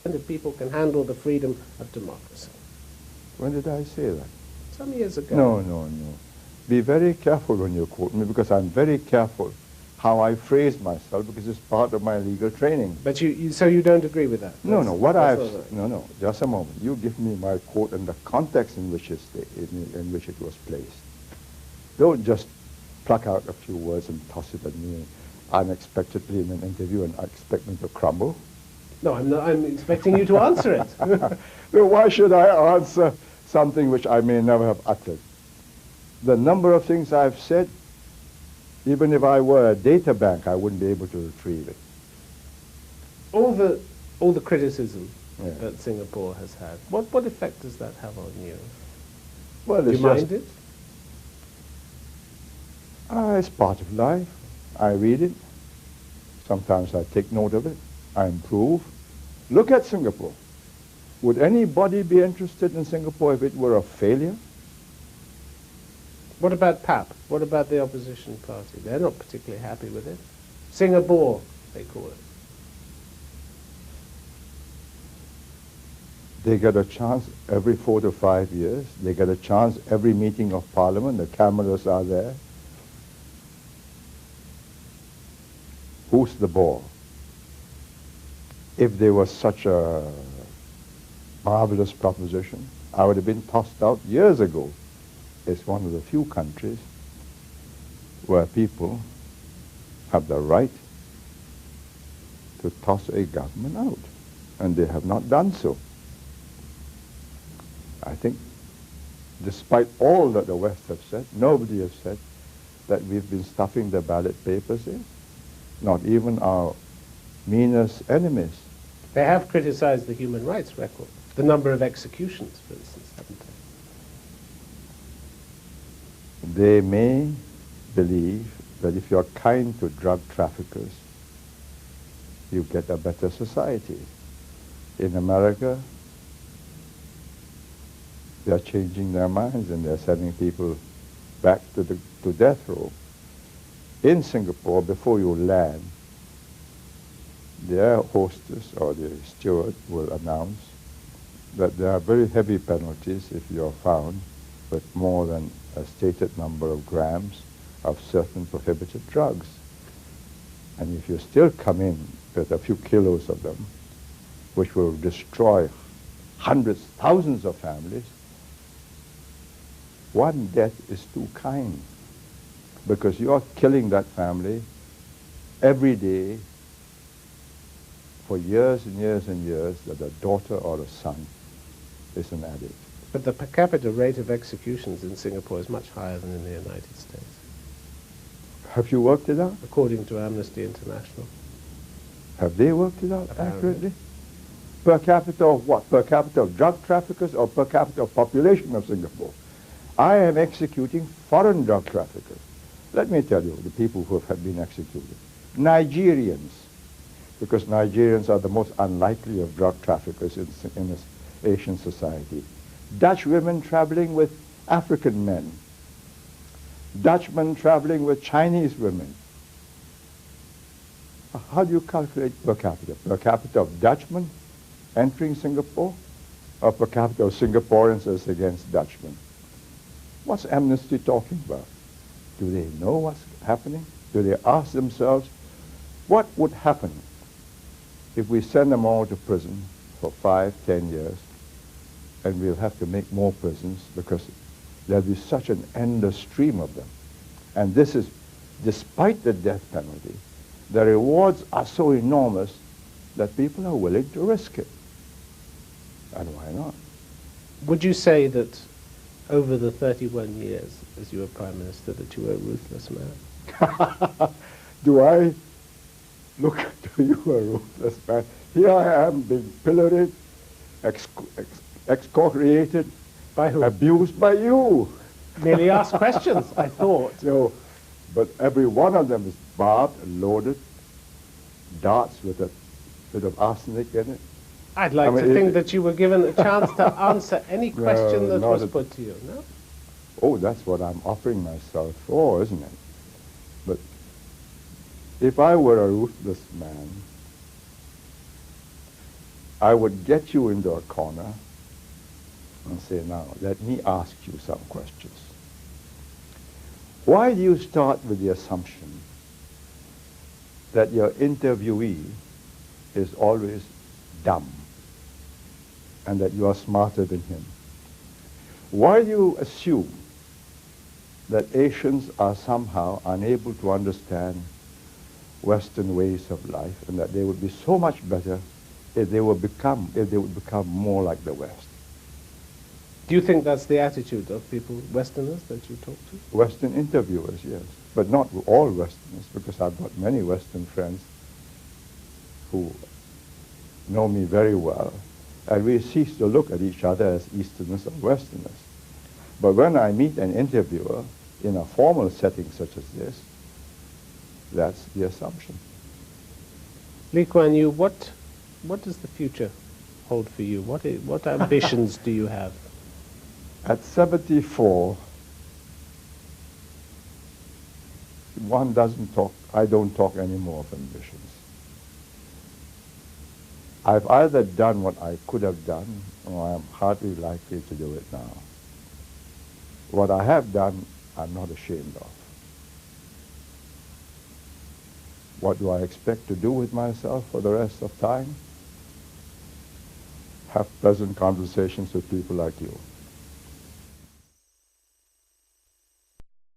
and if people can handle the freedom of democracy. When did I say that? Some years ago. No. Be very careful when you quote me, because I'm very careful how I phrase myself, because it's part of my legal training. But so you don't agree with that? No, just a moment. You give me my quote and the context in which in which it was placed. Don't just pluck out a few words and toss it at me unexpectedly in an interview and expect me to crumble. No, I'm not. I'm expecting you to answer it. Then why should I answer something which I may never have uttered? The number of things I've said, even if I were a data bank, I wouldn't be able to retrieve it. All the criticism that Singapore has had, what effect does that have on you? Well, do you mind it? It's part of life. I read it. Sometimes I take note of it. I improve. Look at Singapore. Would anybody be interested in Singapore if it were a failure? What about PAP? What about the opposition party? They're not particularly happy with it. Singapore, they call it. They get a chance every 4 to 5 years. They get a chance every meeting of Parliament. The cameras are there. Who's the ball? If there was such a marvelous proposition, I would have been tossed out years ago. It's one of the few countries where people have the right to toss a government out, and they have not done so. I think, despite all that the West have said, nobody has said that we've been stuffing the ballot papers in, not even our meanest enemies. They have criticized the human rights record, the number of executions, for instance, haven't they? They may believe that if you're kind to drug traffickers, you get a better society. In America, they're changing their minds and they're sending people back to death row. In Singapore, before you land, their hostess or the steward will announce that there are very heavy penalties if you're found with more than a stated number of grams of certain prohibited drugs. And if you still come in with a few kilos of them, which will destroy hundreds, thousands of families, one death is too kind, because you're killing that family every day for years and years and years, that a daughter or a son is an addict. But the per capita rate of executions in Singapore is much higher than in the United States. Have you worked it out? According to Amnesty International. Have they worked it out Apparently. accurately? Per capita of what? Per capita of drug traffickers or per capita of population of Singapore? I am executing foreign drug traffickers. Let me tell you, the people who have been executed. Nigerians, because Nigerians are the most unlikely of drug traffickers in this Asian society. Dutch women traveling with African men. Dutchmen traveling with Chinese women. How do you calculate per capita? Per capita of Dutchmen entering Singapore, or per capita of Singaporeans as against Dutchmen? What's Amnesty talking about? Do they know what's happening? Do they ask themselves, what would happen if we send them all to prison for 5, 10 years, and we'll have to make more prisons because there'll be such an endless stream of them? And this is, despite the death penalty, the rewards are so enormous that people are willing to risk it. And why not? Would you say that over the 31 years as you were Prime Minister that you were a ruthless man? Do I look to you a ruthless man? Here I am being pilloried, excoriated, by who? Abused by you. Merely ask questions, I thought. No, but every one of them is barbed and loaded, darts with a bit of arsenic in it. I'd like to think that you were given a chance to answer any question that was put to you, no? Oh, that's what I'm offering myself for, isn't it? But if I were a ruthless man, I would get you into a corner and say, now, let me ask you some questions. Why do you start with the assumption that your interviewee is always dumb and that you are smarter than him? Why do you assume that Asians are somehow unable to understand Western ways of life and that they would be so much better if they would become more like the West? Do you think that's the attitude of people, Westerners, that you talk to? Western interviewers, yes. But not all Westerners, because I've got many Western friends who know me very well, and we cease to look at each other as Easterners or Westerners. But when I meet an interviewer in a formal setting such as this, that's the assumption. Lee Kuan Yew, what does the future hold for you? What ambitions do you have? At 74, one doesn't talk, I don't talk anymore of ambitions. I've either done what I could have done, or I'm hardly likely to do it now. What I have done, I'm not ashamed of. What do I expect to do with myself for the rest of time? Have pleasant conversations with people like you.